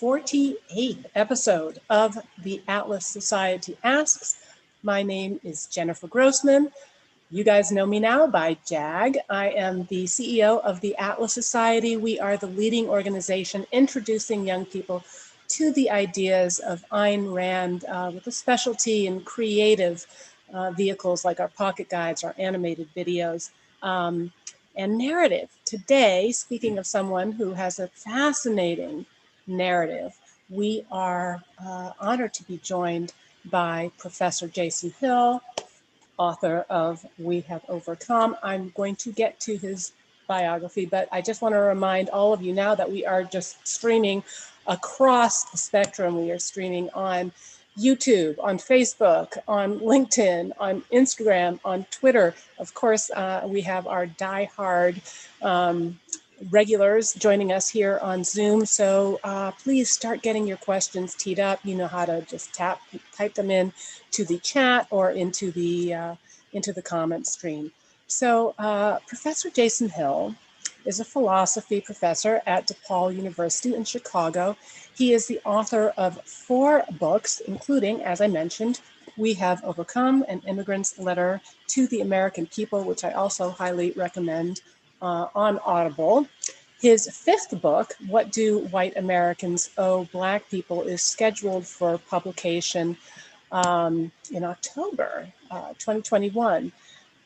48th episode of the Atlas Society Asks. My name is Jennifer Grossman. You guys know me now by JAG. I am the CEO of the Atlas Society. We are the leading organization introducing young people to the ideas of Ayn Rand with a specialty in creative vehicles like our pocket guides, our animated videos, and narrative. Today, speaking of someone who has a fascinating narrative, we are honored to be joined by Professor Jason Hill, author of We Have Overcome. I'm going to get to his biography, but I just want to remind all of you now that we are just streaming across the spectrum. We are streaming on YouTube, on Facebook, on LinkedIn, on Instagram, on Twitter. Of course, we have our diehard regulars joining us here on Zoom. So please start getting your questions teed up. You know how to just type them in to the chat or into the comment stream. So Professor Jason Hill is a philosophy professor at DePaul University in Chicago. He is the author of 4 books, including, as I mentioned, We Have Overcome, An Immigrant's Letter to the American People, which I also highly recommend on Audible. His 5th book, What Do White Americans Owe Black People, is scheduled for publication in October 2021.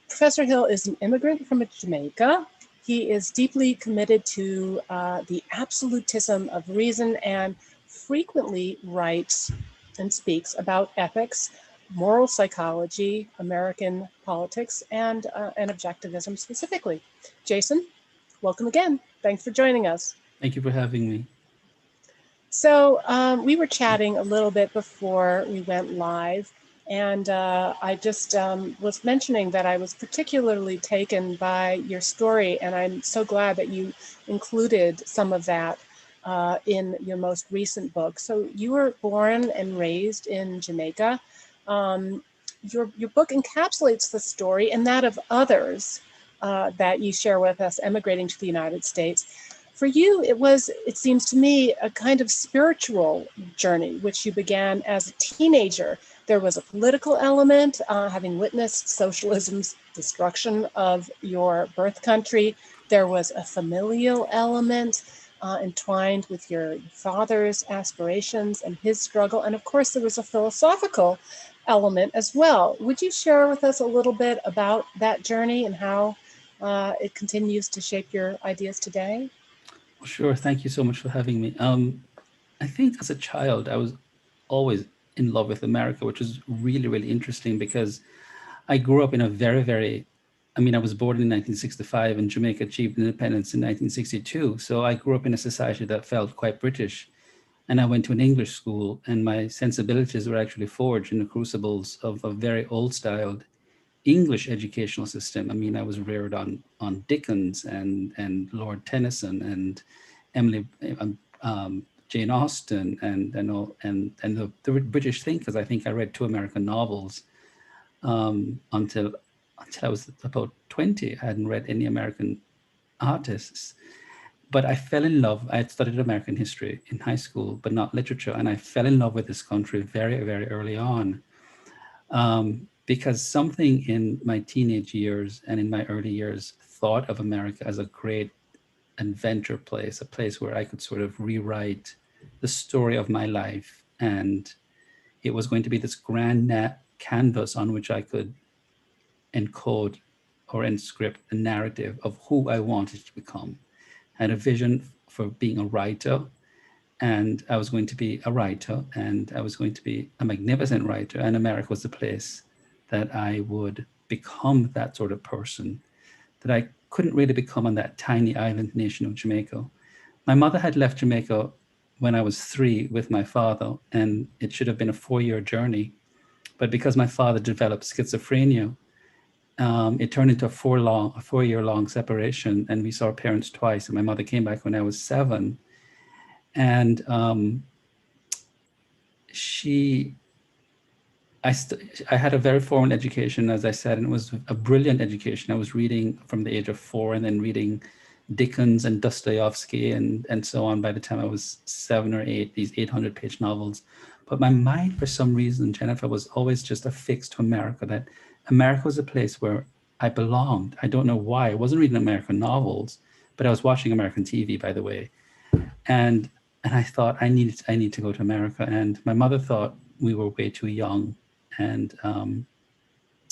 Professor Hill is an immigrant from Jamaica. He is deeply committed to the absolutism of reason and frequently writes and speaks about ethics, moral psychology, American politics, and objectivism specifically. Jason, welcome again. Thanks for joining us. Thank you for having me. So we were chatting a little bit before we went live, and I just was mentioning that I was particularly taken by your story, and I'm so glad that you included some of that in your most recent book. So you were born and raised in Jamaica. Your book encapsulates the story and that of others that you share with us emigrating to the United States. For you, it seems to me, a kind of spiritual journey, which you began as a teenager. There was a political element, having witnessed socialism's destruction of your birth country. There was a familial element entwined with your father's aspirations and his struggle. And of course, there was a philosophical element as well. Would you share with us a little bit about that journey and how it continues to shape your ideas today? Sure. Thank you so much for having me. I think as a child, I was always in love with America, which is really, really interesting because I grew up in a I was born in 1965 and Jamaica achieved independence in 1962. So I grew up in a society that felt quite British. And I went to an English school and my sensibilities were actually forged in the crucibles of a very old styled English educational system. I mean, I was reared on Dickens and Lord Tennyson and Emily, Jane Austen and the British thinkers. I think I read 2 American novels until I was about 20. I hadn't read any American artists. But I fell in love. I had studied American history in high school, but not literature. And I fell in love with this country very, very early on. Because something in my teenage years and in my early years thought of America as a great adventure place, a place where I could sort of rewrite the story of my life. And it was going to be this grand canvas on which I could encode or inscript a narrative of who I wanted to become. I had a vision for being a writer, and I was going to be a writer, and I was going to be a magnificent writer, and America was the place that I would become that sort of person that I couldn't really become on that tiny island nation of Jamaica. My mother had left Jamaica when I was 3 with my father, and it should have been a 4-year journey. But because my father developed schizophrenia, it turned into a 4-year-long separation, and we saw our parents twice. And my mother came back when I was 7, and I had a very formal education, as I said, and it was a brilliant education. I was reading from the age of 4 and then reading Dickens and Dostoevsky and so on by the time I was 7 or 8, these 800-page novels. But my mind, for some reason, Jennifer, was always just affixed to America, that America was a place where I belonged. I don't know why. I wasn't reading American novels, but I was watching American TV, by the way. And I thought I need to go to America. And my mother thought we were way too young. And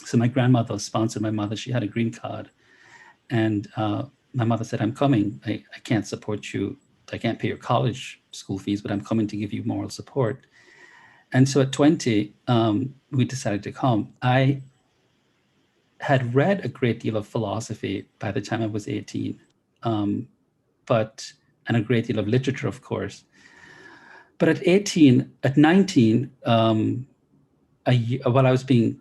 so my grandmother sponsored my mother. She had a green card. And my mother said, I'm coming. I can't support you. I can't pay your college school fees, but I'm coming to give you moral support. And so at 20, we decided to come. I had read a great deal of philosophy by the time I was 18, and a great deal of literature, of course. But at 19, while I was being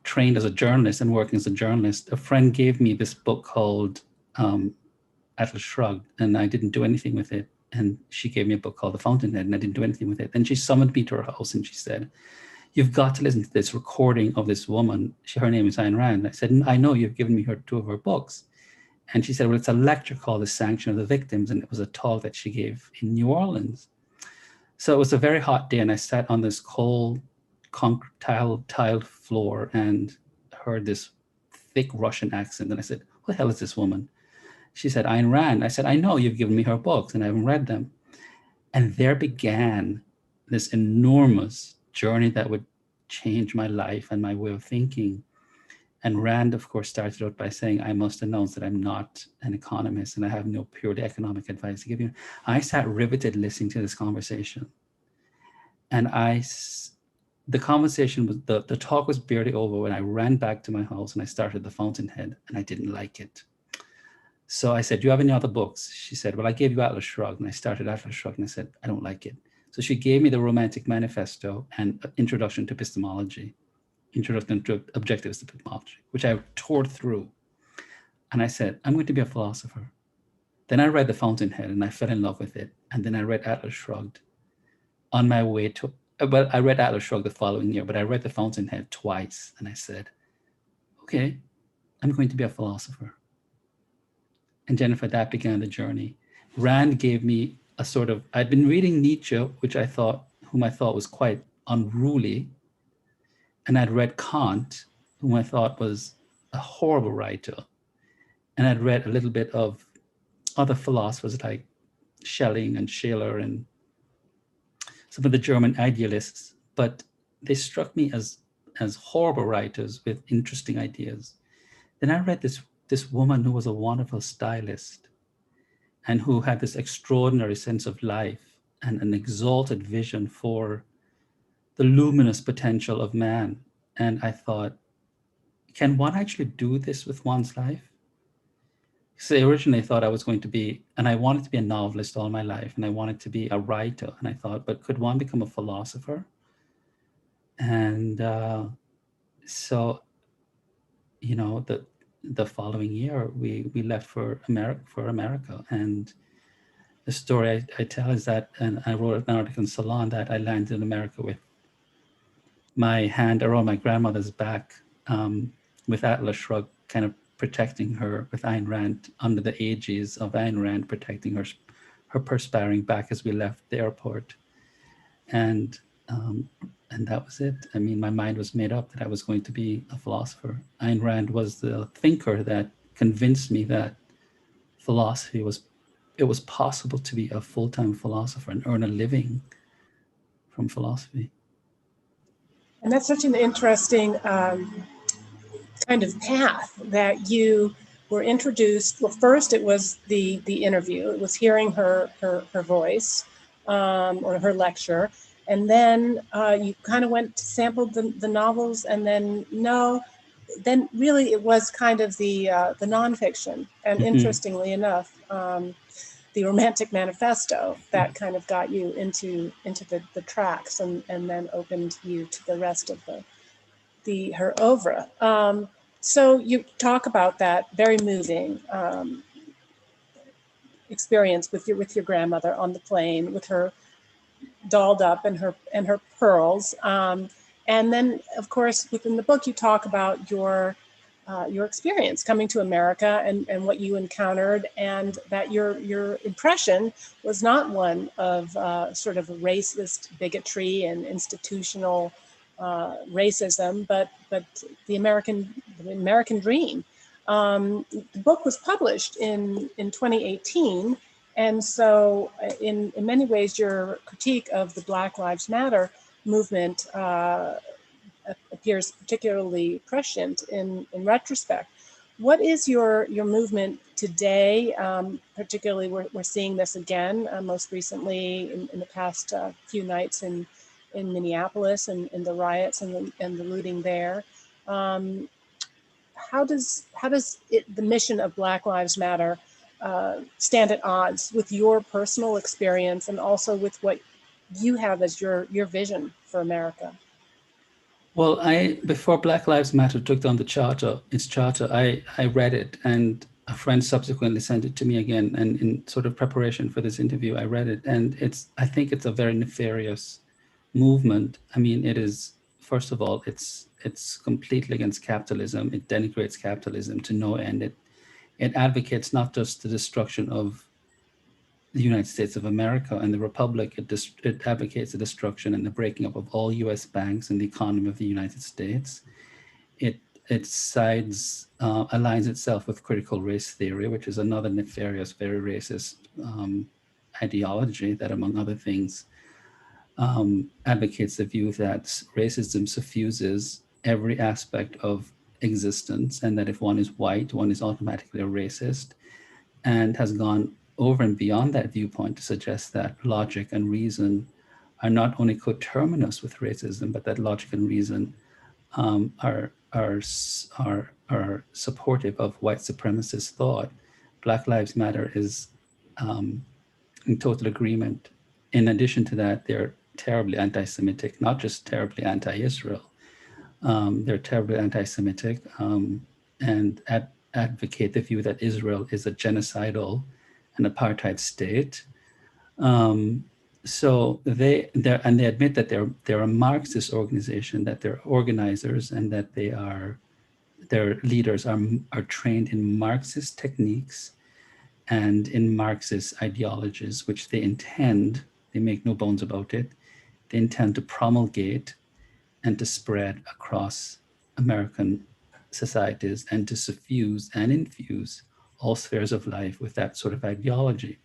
trained as a journalist and working as a journalist, a friend gave me this book called Atlas Shrugged, and I didn't do anything with it. And she gave me a book called The Fountainhead, and I didn't do anything with it. Then she summoned me to her house and she said, you've got to listen to this recording of this woman. Her name is Ayn Rand. I said, I know, you've given me two of her books. And she said, well, it's a lecture called The Sanction of the Victims. And it was a talk that she gave in New Orleans. So it was a very hot day, and I sat on this cold concrete tiled floor and heard this thick Russian accent. And I said, who the hell is this woman? She said, Ayn Rand. I said, I know, you've given me her books and I haven't read them. And there began this enormous journey that would change my life and my way of thinking. And Rand, of course, started out by saying, I must announce that I'm not an economist and I have no purely economic advice to give you. I sat riveted listening to this conversation. And the conversation was, the talk was barely over when I ran back to my house and I started The Fountainhead, and I didn't like it. So I said, do you have any other books? She said, well, I gave you Atlas Shrugged. And I started Atlas Shrugged and I said, I don't like it. So she gave me the Romantic Manifesto and Introduction to Epistemology, Introduction to Objectivist Epistemology, which I tore through. And I said, I'm going to be a philosopher. Then I read The Fountainhead and I fell in love with it. And then I read Atlas Shrugged on my way to, well, I read Atlas Shrugged the following year, but I read The Fountainhead twice. And I said, okay, I'm going to be a philosopher. And Jennifer, that began the journey. Rand gave me a sort of, I'd been reading Nietzsche, whom I thought was quite unruly. And I'd read Kant, whom I thought was a horrible writer. And I'd read a little bit of other philosophers like Schelling and Schiller and some of the German idealists, but they struck me as horrible writers with interesting ideas. Then I read this woman who was a wonderful stylist and who had this extraordinary sense of life and an exalted vision for the luminous potential of man. And I thought, can one actually do this with one's life? So I originally thought I was going to be, and I wanted to be a novelist all my life, and I wanted to be a writer. And I thought, but could one become a philosopher? And so, you know, the following year, we left for America. And the story I tell is that, and I wrote an article in Salon, that I landed in America with my hand around my grandmother's back, with Atlas Shrugged kind of protecting her, with Ayn Rand under the aegis of Ayn Rand protecting her perspiring back as we left the airport. And that was it. I mean, my mind was made up that I was going to be a philosopher. Ayn Rand was the thinker that convinced me that philosophy it was possible to be a full-time philosopher and earn a living from philosophy. And that's such an interesting kind of path that you were introduced. Well, first it was the interview. It was hearing her voice, or her lecture. And then you kind of sampled the novels, and then really it was kind of the nonfiction. And interestingly enough, the Romantic Manifesto that kind of got you into the tracks, and then opened you to the rest of her oeuvre. So you talk about that very moving experience with your grandmother on the plane, with her dolled up and her pearls. And then, of course, within the book, you talk about your your experience coming to America and what you encountered, and that your impression was not one of sort of racist bigotry and institutional racism, but the American dream. The book was published in 2018, and so in many ways, your critique of the Black Lives Matter movement appears particularly prescient in retrospect. What is your movement today? Particularly, we're seeing this again, most recently in the past few nights in Minneapolis and the riots and the looting there. How does the mission of Black Lives Matter stand at odds with your personal experience and also with what you have as your vision for America? Well, before Black Lives Matter took down its charter, I read it, and a friend subsequently sent it to me again. And in sort of preparation for this interview, I read it, and I think it's a very nefarious movement. I mean, it is, first of all, it's completely against capitalism. It denigrates capitalism to no end. It advocates not just the destruction of the United States of America and the Republic. It advocates the destruction and the breaking up of all US banks and the economy of the United States. It aligns itself with critical race theory, which is another nefarious, very racist ideology that, among other things, advocates the view that racism suffuses every aspect of existence, and that if one is white, one is automatically a racist, and has gone over and beyond that viewpoint to suggest that logic and reason are not only coterminous with racism, but that logic and reason are supportive of white supremacist thought. Black Lives Matter is in total agreement. In addition to that, they're terribly anti-Semitic, not just terribly anti-Israel. They're terribly anti-Semitic and advocate the view that Israel is a genocidal and apartheid state. So they admit that they're a Marxist organization, that they're organizers, and that their leaders are trained in Marxist techniques and in Marxist ideologies, which they make no bones about it, they intend to promulgate and to spread across American societies, and to suffuse and infuse all spheres of life with that sort of ideology.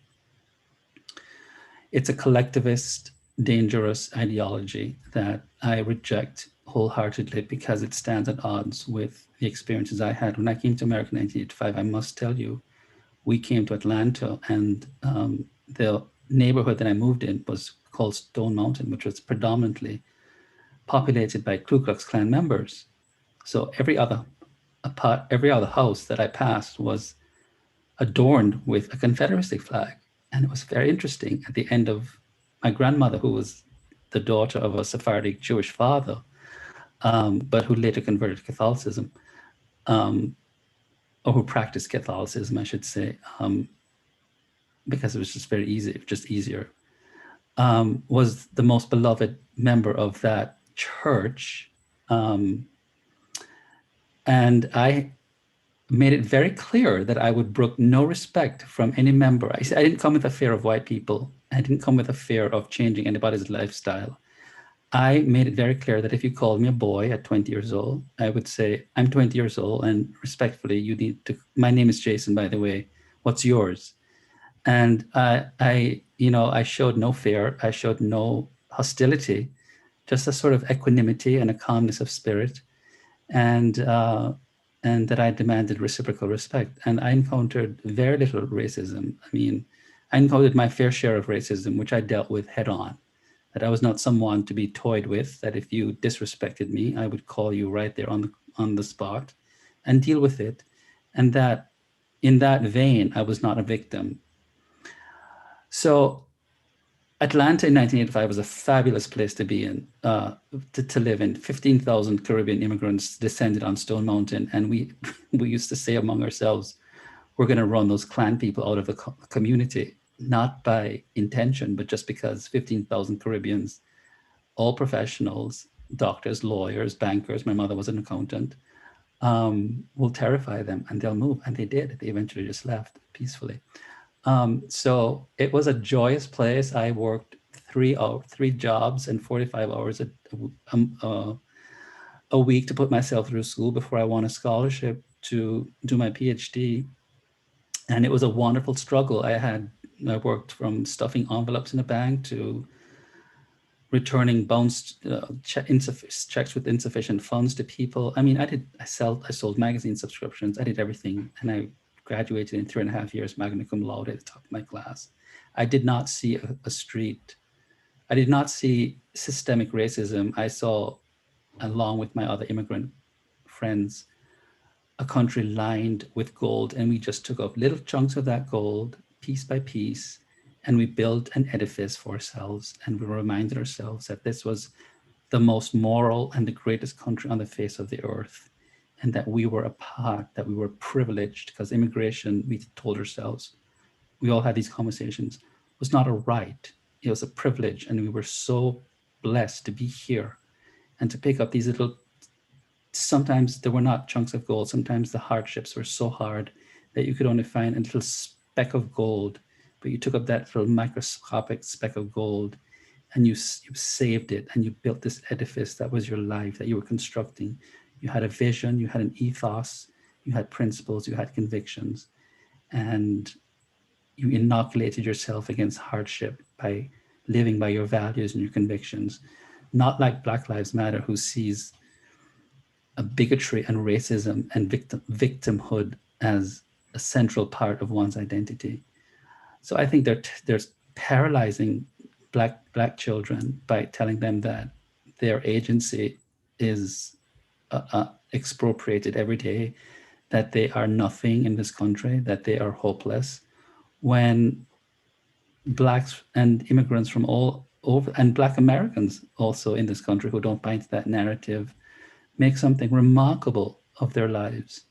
It's a collectivist, dangerous ideology that I reject wholeheartedly because it stands at odds with the experiences I had. When I came to America in 1985, I must tell you, we came to Atlanta, and the neighborhood that I moved in was called Stone Mountain, which was predominantly populated by Ku Klux Klan members. So every other house that I passed was adorned with a Confederacy flag. And it was very interesting. At the end of, my grandmother, who was the daughter of a Sephardic Jewish father, but who later converted to Catholicism, or who practiced Catholicism, I should say, because it was just very easy, just easier, was the most beloved member of that church. And I made it very clear that I would brook no respect from any member. I didn't come with a fear of white people. I didn't come with a fear of changing anybody's lifestyle. I made it very clear that if you called me a boy at 20 years old, I would say, I'm 20 years old, and respectfully, you need to, my name is Jason, by the way, what's yours? And I showed no fear. I showed no hostility, just a sort of equanimity and a calmness of spirit. And that I demanded reciprocal respect. And I encountered very little racism. I mean, I encountered my fair share of racism, which I dealt with head on. That I was not someone to be toyed with, that if you disrespected me, I would call you right there on the spot and deal with it. And that in that vein, I was not a victim. So Atlanta in 1985 was a fabulous place to be in, to live in. 15,000 Caribbean immigrants descended on Stone Mountain. And we used to say among ourselves, we're going to run those Klan people out of the community, not by intention, but just because 15,000 Caribbeans, all professionals, doctors, lawyers, bankers, my mother was an accountant, will terrify them, and they'll move. And they did. They eventually just left peacefully. So it was a joyous place. I worked 3 jobs and 45 hours a week to put myself through school before I won a scholarship to do my PhD. And it was a wonderful struggle. I worked from stuffing envelopes in a bank to returning checks with insufficient funds to people. I mean, I sold magazine subscriptions. I did everything, and I graduated in 3.5 years, magna cum laude, at the top of my class. I did not see a street. I did not see systemic racism. I saw, along with my other immigrant friends, a country lined with gold, and we just took up little chunks of that gold, piece by piece, and we built an edifice for ourselves. And we reminded ourselves that this was the most moral and the greatest country on the face of the earth, and that we were a part, that we were privileged, because immigration, we told ourselves, we all had these conversations, was not a right, it was a privilege. And we were so blessed to be here and to pick up these little, sometimes there were not chunks of gold. Sometimes the hardships were so hard that you could only find a little speck of gold, but you took up that little microscopic speck of gold and you saved it, and you built this edifice that was your life, that you were constructing. You had a vision, you had an ethos, you had principles, you had convictions, and you inoculated yourself against hardship by living by your values and your convictions. Not like Black Lives Matter, who sees a bigotry and racism and victimhood as a central part of one's identity. So I think they're paralyzing black children by telling them that their agency is expropriated every day, that they are nothing in this country, that they are hopeless, when Blacks and immigrants from all over, and Black Americans also in this country who don't buy into that narrative, make something remarkable of their lives.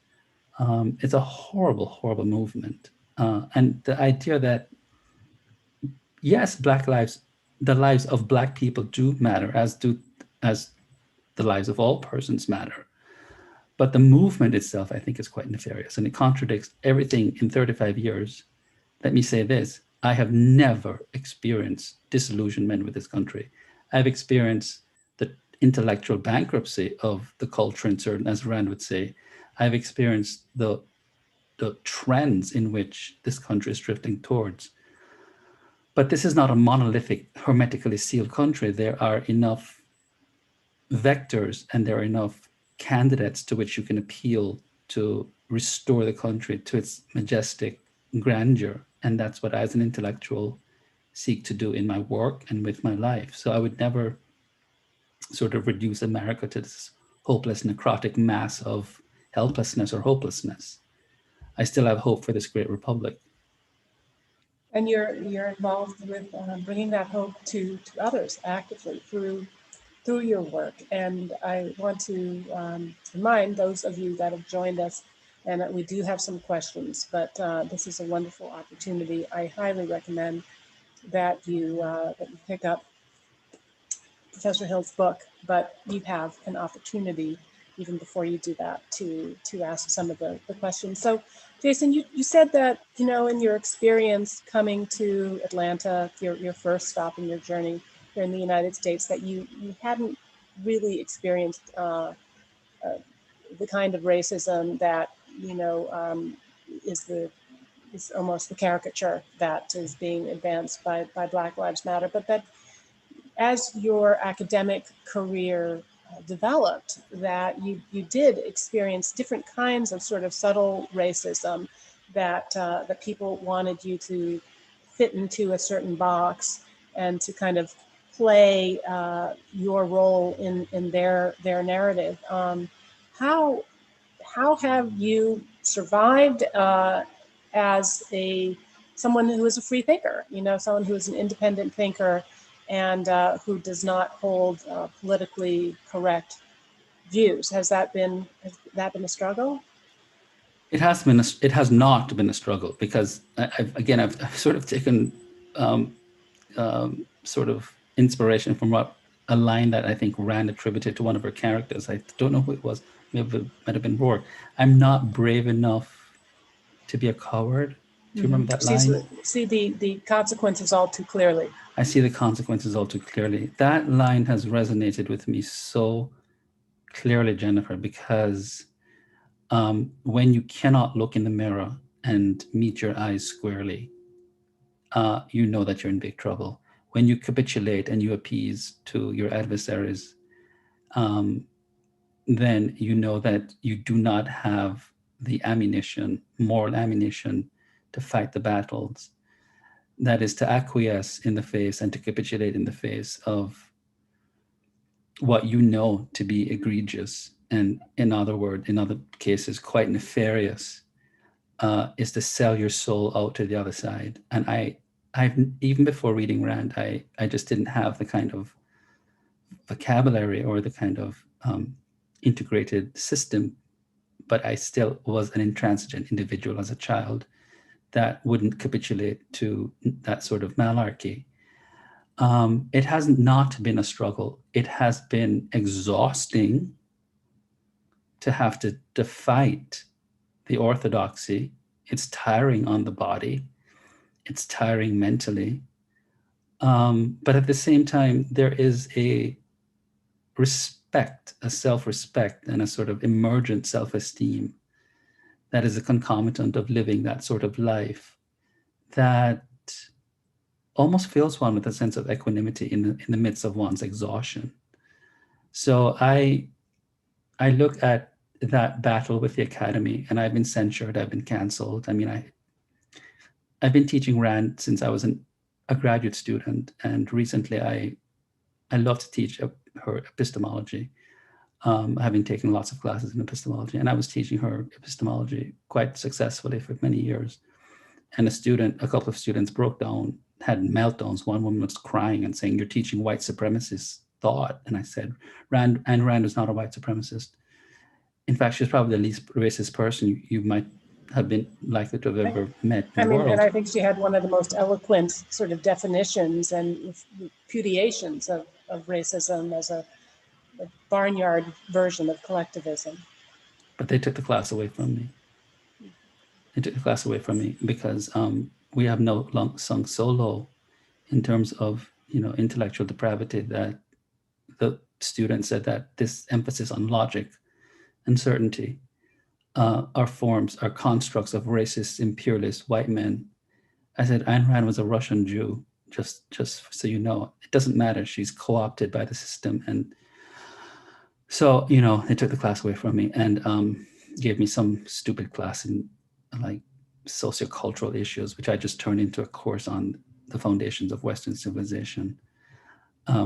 It's a horrible, horrible movement. And the idea that, yes, the lives of Black people do matter, as the lives of all persons matter. But the movement itself, I think, is quite nefarious, and it contradicts everything in 35 years. Let me say this: I have never experienced disillusionment with this country. I've experienced the intellectual bankruptcy of the culture, in certain, as Rand would say. I've experienced the trends in which this country is drifting towards. But this is not a monolithic, hermetically sealed country. There are enough vectors and there are enough candidates to which you can appeal to restore the country to its majestic grandeur. And that's what I, as an intellectual, seek to do in my work and with my life. So I would never sort of reduce America to this hopeless, necrotic mass of helplessness or hopelessness. I still have hope for this great republic. And you're involved with bringing that hope to others actively through your work. And I want to remind those of you that have joined us, and that we do have some questions, but this is a wonderful opportunity. I highly recommend that you pick up Professor Hill's book, but you have an opportunity even before you do that to ask some of the questions. So Jason, you said that, in your experience coming to Atlanta, your first stop in your journey here in the United States, that you hadn't really experienced the kind of racism that, is almost the caricature that is being advanced by Black Lives Matter, but that as your academic career developed, that you did experience different kinds of sort of subtle racism, that that people wanted you to fit into a certain box and to kind of play your role in their narrative. How have you survived as someone who is a free thinker, someone who is an independent thinker, and who does not hold politically correct views? Has that been a struggle? It has not been a struggle, because I've sort of taken sort of inspiration from what a line that I think Rand attributed to one of her characters. I don't know who it was. Maybe it might have been Rourke. I'm not brave enough to be a coward. Do you remember that line? See the consequences all too clearly. I see the consequences all too clearly. That line has resonated with me so clearly, Jennifer, because when you cannot look in the mirror and meet your eyes squarely, you know that you're in big trouble. When you capitulate and you appease to your adversaries, then you know that you do not have the ammunition, moral ammunition, to fight the battles. That is to acquiesce in the face and to capitulate in the face of what you know to be egregious, and in other cases, quite nefarious, is to sell your soul out to the other side. And I've even before reading Rand, I just didn't have the kind of vocabulary or the kind of integrated system, but I still was an intransigent individual as a child that wouldn't capitulate to that sort of malarkey. It has not been a struggle. It has been exhausting to have to fight the orthodoxy. It's tiring on the body. It's tiring mentally. But at the same time, there is a respect, a self-respect, and a sort of emergent self-esteem that is a concomitant of living that sort of life that almost fills one with a sense of equanimity in the midst of one's exhaustion. So I look at that battle with the academy, and I've been censured, I've been canceled. I mean, I've been teaching Rand since I was a graduate student, and recently I love to teach her epistemology, having taken lots of classes in epistemology, and I was teaching her epistemology quite successfully for many years. And a couple of students broke down, had meltdowns. One woman was crying and saying, "You're teaching white supremacist thought." And I said, Ayn Rand is not a white supremacist. In fact, she's probably the least racist person you might have been likely to have ever met in the world. And I think she had one of the most eloquent sort of definitions and repudiations of racism as a barnyard version of collectivism. But they took the class away from me. They took the class away from me because we have sunk so low in terms of intellectual depravity that the student said that this emphasis on logic and certainty are constructs of racist, imperialist white men. I said Ayn Rand was a Russian Jew, just so you know. It doesn't matter. She's co-opted by the system. And so, they took the class away from me and gave me some stupid class in like sociocultural issues, which I just turned into a course on the foundations of Western civilization,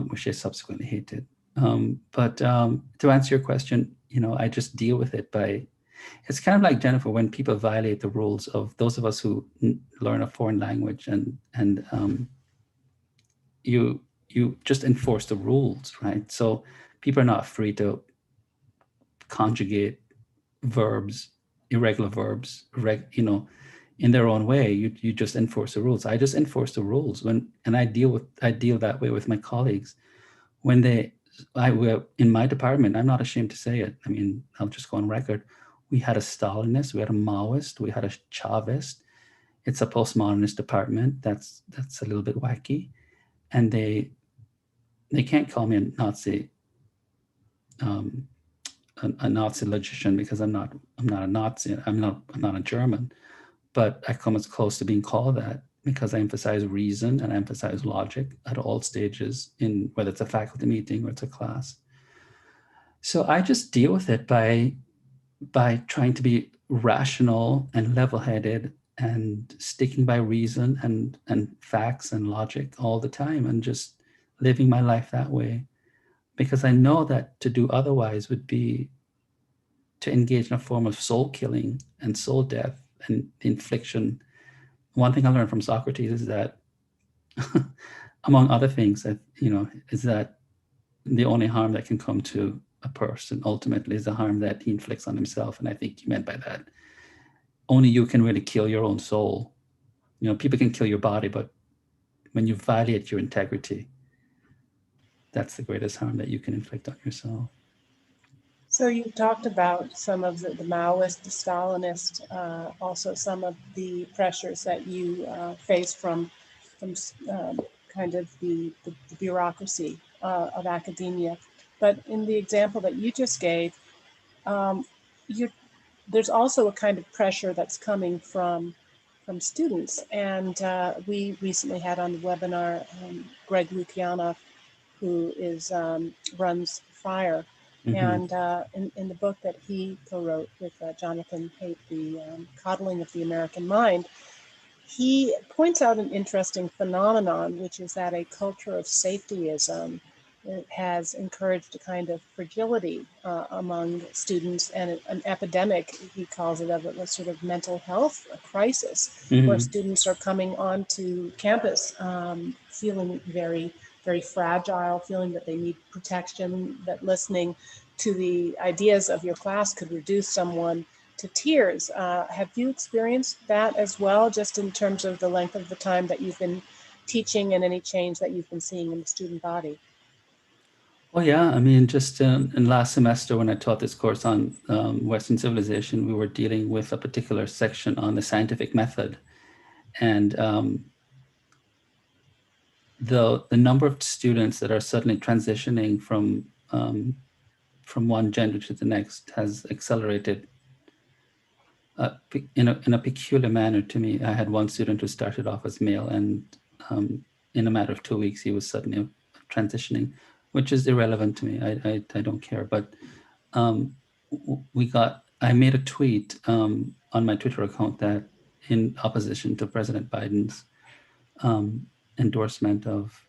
which I subsequently hated. But to answer your question, I just deal with it by, it's kind of like, Jennifer, when people violate the rules of those of us who learn a foreign language, and you just enforce the rules, right? So people are not free to conjugate verbs, irregular verbs, in their own way. You just enforce the rules. I just enforce the rules and I deal that way with my colleagues. When in my department, I'm not ashamed to say it. I mean, I'll just go on record. We had a Stalinist, we had a Maoist, we had a Chavist. It's a postmodernist department. That's a little bit wacky. And they can't call me a Nazi, a Nazi logician, because I'm not a Nazi. I'm not a German, but I come as close to being called that because I emphasize reason and I emphasize logic at all stages, in whether it's a faculty meeting or it's a class. So I just deal with it by trying to be rational and level-headed and sticking by reason and facts and logic all the time, and just living my life that way, because I know that to do otherwise would be to engage in a form of soul killing and soul death and infliction. One thing I learned from Socrates is that, among other things, that is that the only harm that can come to a person ultimately is the harm that he inflicts on himself. And I think he meant by that, only you can really kill your own soul. People can kill your body, but when you violate your integrity, that's the greatest harm that you can inflict on yourself. So you talked about some of the Maoist, the Stalinist, also some of the pressures that you face from kind of the bureaucracy of academia. But in the example that you just gave, um, you there's also a kind of pressure that's coming from students. And we recently had on the webinar Greg Lukianoff, who is runs Fire. Mm-hmm. And in the book that he co-wrote with Jonathan Haidt, The Coddling of the American Mind, he points out an interesting phenomenon, which is that a culture of safetyism has encouraged a kind of fragility among students and an epidemic, he calls it, of a sort of mental health crisis, where Mm-hmm. students are coming onto campus feeling very, very fragile, feeling that they need protection, that listening to the ideas of your class could reduce someone to tears. Have you experienced that as well, just in terms of the length of the time that you've been teaching and any change that you've been seeing in the student body? Well, yeah, I mean, just in last semester when I taught this course on Western civilization, we were dealing with a particular section on the scientific method. And the number of students that are suddenly transitioning from one gender to the next has accelerated in a peculiar manner to me. I had one student who started off as male, and in a matter of 2 weeks, he was suddenly transitioning, which is irrelevant to me. I don't care. But I made a tweet on my Twitter account that in opposition to President Biden's endorsement of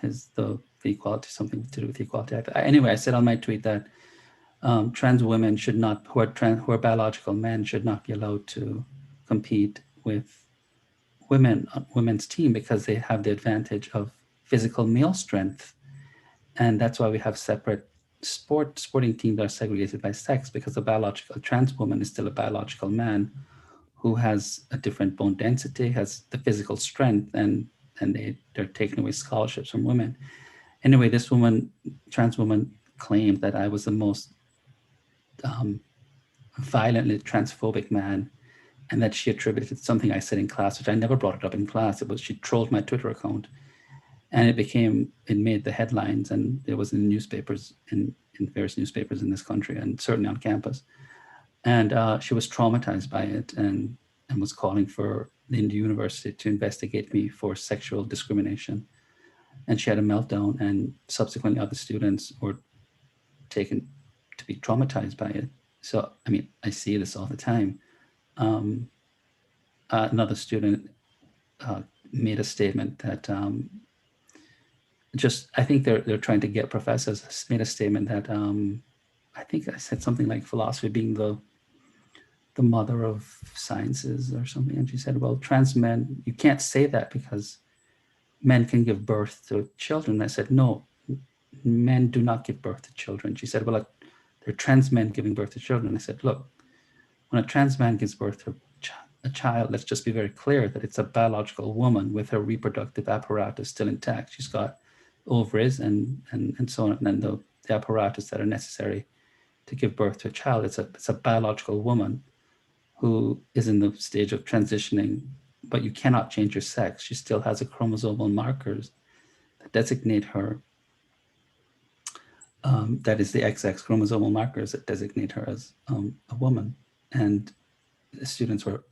the equality, something to do with the Equality Act. Anyway, I said on my tweet that trans women should not, who are biological men, should not be allowed to compete with women on women's team because they have the advantage of physical male strength, and that's why we have separate sporting teams that are segregated by sex, because a biological trans woman is still a biological man who has a different bone density, has the physical strength, and they're taking away scholarships from women. Anyway, this trans woman, claimed that I was the most violently transphobic man, and that she attributed something I said in class, which I never brought it up in class. It was, she trolled my Twitter account, and it made the headlines, and it was in newspapers, in various newspapers in this country, and certainly on campus. And she was traumatized by it, and was calling for the university to investigate me for sexual discrimination. And she had a meltdown, and subsequently other students were taken to be traumatized by it. So, I mean, I see this all the time. Another student made a statement that I think they're trying to get professors, made a statement that I think I said something like philosophy being the mother of sciences or something. And she said, well, trans men, you can't say that because men can give birth to children. I said, no, men do not give birth to children. She said, well, they're trans men giving birth to children. I said, look, when a trans man gives birth to a child, let's just be very clear that it's a biological woman with her reproductive apparatus still intact. She's got ovaries and so on, and then the apparatus that are necessary to give birth to a child. It's a biological woman who is in the stage of transitioning, but you cannot change her sex. She still has a chromosomal markers that designate her. That is the XX chromosomal markers that designate her as a woman. And the students were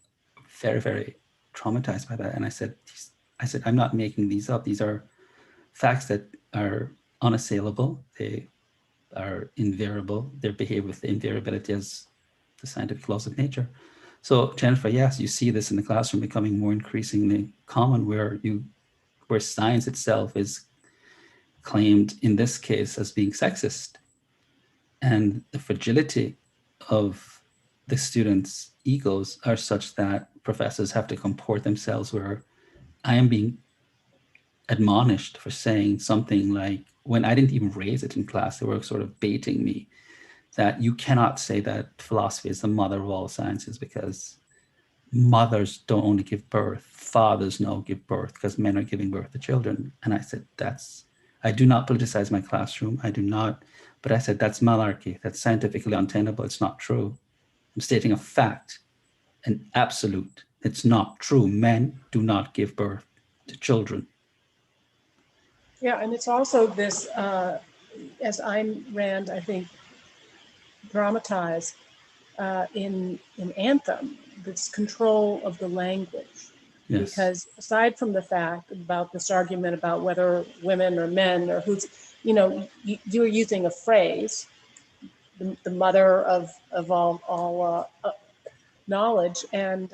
very, very traumatized by that. And I said, I'm not making these up. These are facts that are unassailable. They are invariable. They behave with the invariability as the scientific laws of nature. So, Jennifer, yes, you see this in the classroom becoming more increasingly common, where science itself is claimed in this case as being sexist, and the fragility of the students' egos are such that professors have to comport themselves, where I am being admonished for saying something like, when I didn't even raise it in class, they were sort of baiting me, that you cannot say that philosophy is the mother of all sciences because mothers don't only give birth, fathers now give birth because men are giving birth to children. And I said, that's I do not politicize my classroom. I do not. But I said, that's malarkey. That's scientifically untenable. It's not true. I'm stating a fact, an absolute. It's not true. Men do not give birth to children. Yeah, and it's also this, as Ayn Rand, I think, dramatized in Anthem, this control of the language. Yes. Because aside from the fact about this argument about whether women or men or who's, you know, you're using a phrase, the mother of all knowledge, and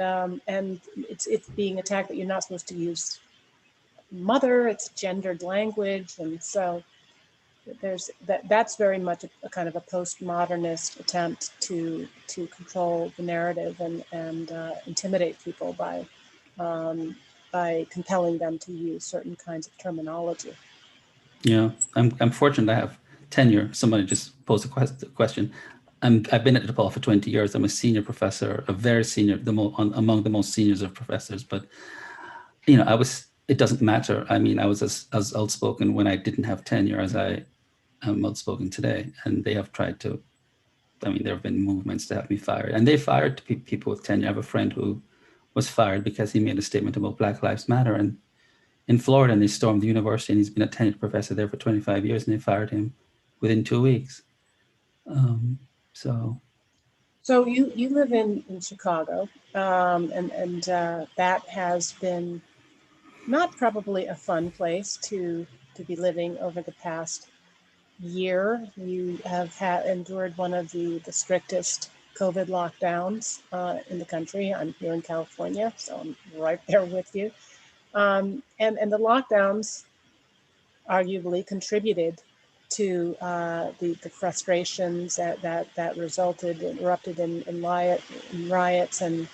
it's being attacked that you're not supposed to use mother. It's gendered language, and so there's that's very much a kind of a postmodernist attempt to control the narrative and intimidate people by compelling them to use certain kinds of terminology. Yeah, I'm fortunate. I have tenure. Somebody just posed a question. I've been at DePaul for 20 years. I'm a senior professor, a very senior, among the most seniors of professors. But you know, it doesn't matter. I mean, I was as outspoken when I didn't have tenure as I am outspoken today. And they have tried to, I mean, there have been movements to have me fired. And they fired people with tenure. I have a friend who was fired because he made a statement about Black Lives Matter. And in Florida, and they stormed the university, and he's been a tenured professor there for 25 years, and they fired him within 2 weeks. So you live in Chicago, and that has been not probably a fun place to be living over the past year. You have endured one of the strictest COVID lockdowns in the country. I'm here in California, so I'm right there with you. And the lockdowns arguably contributed to the frustrations that erupted in riots and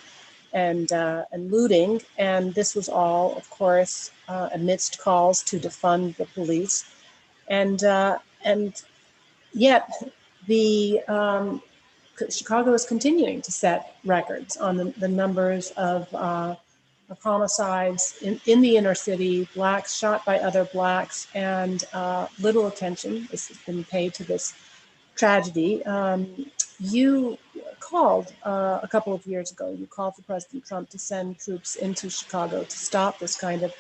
looting. And this was all, of course, amidst calls to defund the police. And yet the Chicago is continuing to set records on the numbers of homicides in the inner city, blacks shot by other blacks, and little attention has been paid to this tragedy. You called a couple of years ago, you called for President Trump to send troops into Chicago to stop this kind of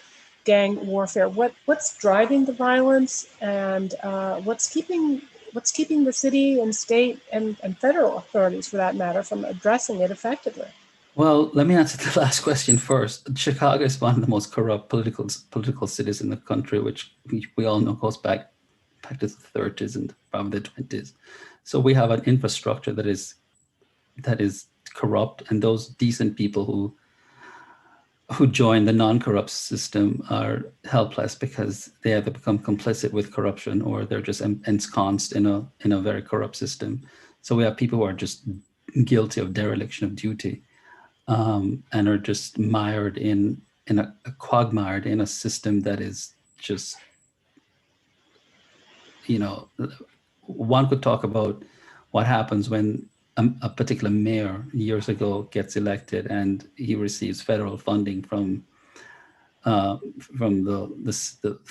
gang warfare. What's driving the violence, and what's keeping the city and state and federal authorities, for that matter, from addressing it effectively? Well, let me answer the last question first. Chicago is one of the most corrupt political cities in the country, which we all know goes back to the 30s and probably the 20s. So we have an infrastructure that is corrupt, and those decent people who join the non-corrupt system are helpless because they either become complicit with corruption or they're just ensconced in a very corrupt system. So we have people who are just guilty of dereliction of duty. And are just mired in a quagmired in a system that is just, you know, one could talk about what happens when a particular mayor years ago gets elected and he receives federal funding from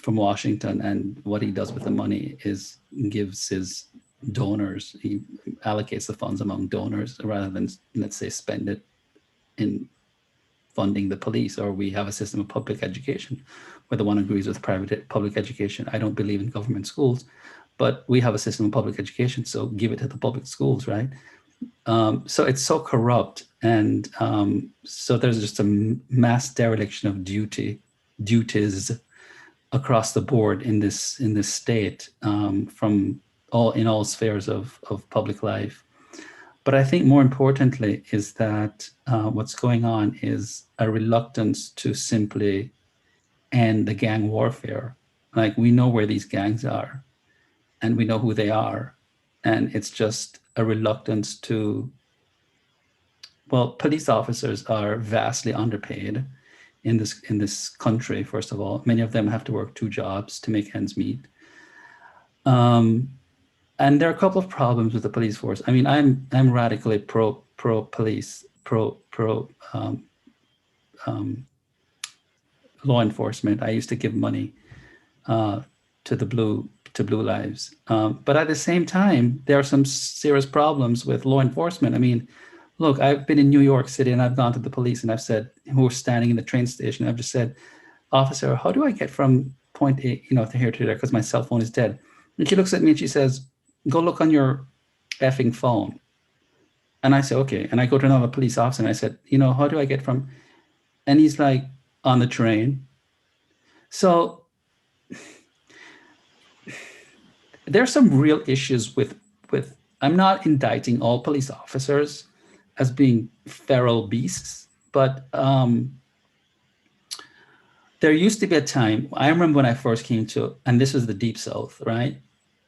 Washington, and what he does with the money is gives his donors, he allocates the funds among donors rather than, let's say, spend it in funding the police. Or we have a system of public education, whether one agrees with public education. I don't believe in government schools, but we have a system of public education, so give it to the public schools, right? So it's so corrupt, and so there's just a mass dereliction of duties across the board in this state, from all spheres of public life. But I think more importantly is that what's going on is a reluctance to simply end the gang warfare. Like, we know where these gangs are and we know who they are. And it's just a reluctance to, well, police officers are vastly underpaid in this country, first of all. Many of them have to work 2 jobs to make ends meet. And there are a couple of problems with the police force. I mean, I'm radically pro police, pro law enforcement. I used to give money to the blue lives. But at the same time, there are some serious problems with law enforcement. I mean, look, I've been in New York City and I've gone to the police and I've said, who are standing in the train station, I've just said, officer, how do I get from point A, to here to there? Because my cell phone is dead. And she looks at me and she says, go look on your effing phone. And I say, okay. And I go to another police officer and I said, how do I get from? And he's like, on the train. So there's some real issues with I'm not indicting all police officers as being feral beasts, but there used to be a time, I remember when I first came to, and this was the Deep South, right?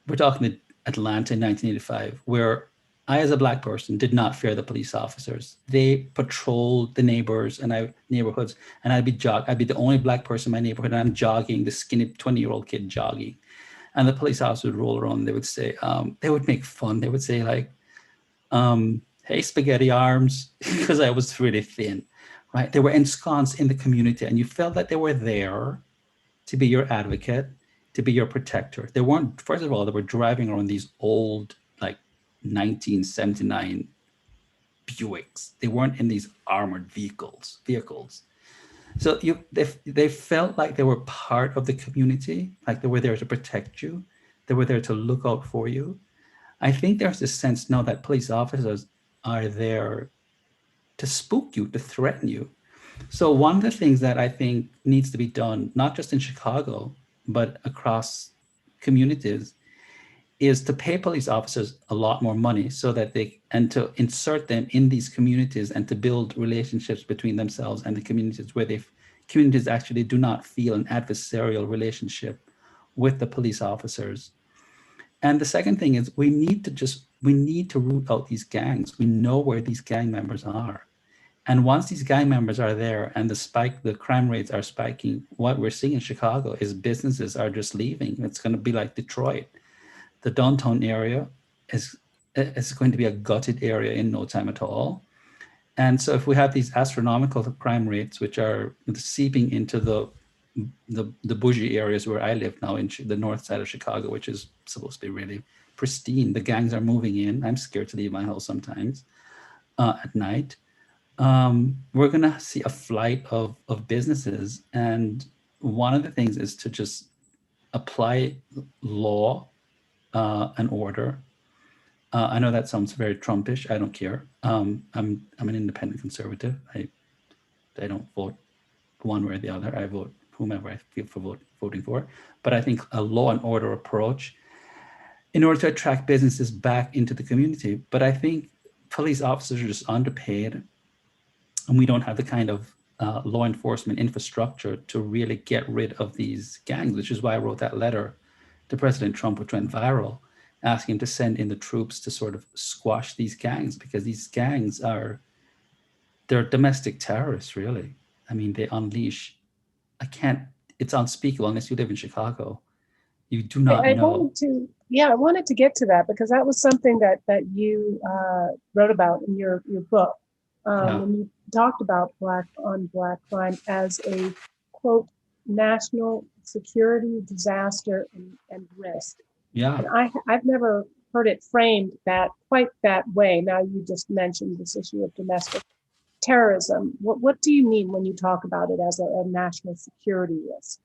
We're talking Atlanta in 1985, where I, as a Black person, did not fear the police officers. They patrolled the neighborhoods, and I'd be the only Black person in my neighborhood, and I'm jogging, the skinny 20-year-old kid jogging. And the police officer would roll around, and they would say, they would make fun. They would say, like, hey, spaghetti arms, because I was really thin, right? They were ensconced in the community, and you felt that they were there to be your advocate, to be your protector. They weren't, first of all, they were driving around these old, like 1979 Buicks. They weren't in these armored vehicles. So they felt like they were part of the community, like they were there to protect you. They were there to look out for you. I think there's this sense now that police officers are there to spook you, to threaten you. So one of the things that I think needs to be done, not just in Chicago, but across communities, is to pay police officers a lot more money and to insert them in these communities and to build relationships between themselves and the communities where communities actually do not feel an adversarial relationship with the police officers. And the second thing is we need to root out these gangs. We know where these gang members are. And once these gang members are there and the crime rates are spiking, what we're seeing in Chicago is businesses are just leaving. It's going to be like Detroit. The downtown area is going to be a gutted area in no time at all. And so if we have these astronomical crime rates, which are seeping into the bougie areas where I live now in the north side of Chicago, which is supposed to be really pristine, the gangs are moving in. I'm scared to leave my house sometimes at night. We're going to see a flight of businesses. And one of the things is to just apply law and order. I know that sounds very Trumpish. I don't care. I'm an independent conservative. I don't vote one way or the other. I vote whomever I feel for voting for. But I think a law and order approach in order to attract businesses back into the community. But I think police officers are just underpaid, and we don't have the kind of law enforcement infrastructure to really get rid of these gangs, which is why I wrote that letter to President Trump, which went viral, asking him to send in the troops to sort of squash these gangs, because these gangs they're domestic terrorists, really. I mean, they unleash, it's unspeakable unless you live in Chicago. You do not know. I wanted to get to that because that was something that you wrote about in your book. When you talked about black crime as a, quote, national security disaster and risk. Yeah. And I've never heard it framed quite that way. Now you just mentioned this issue of domestic terrorism. What do you mean when you talk about it as a national security risk?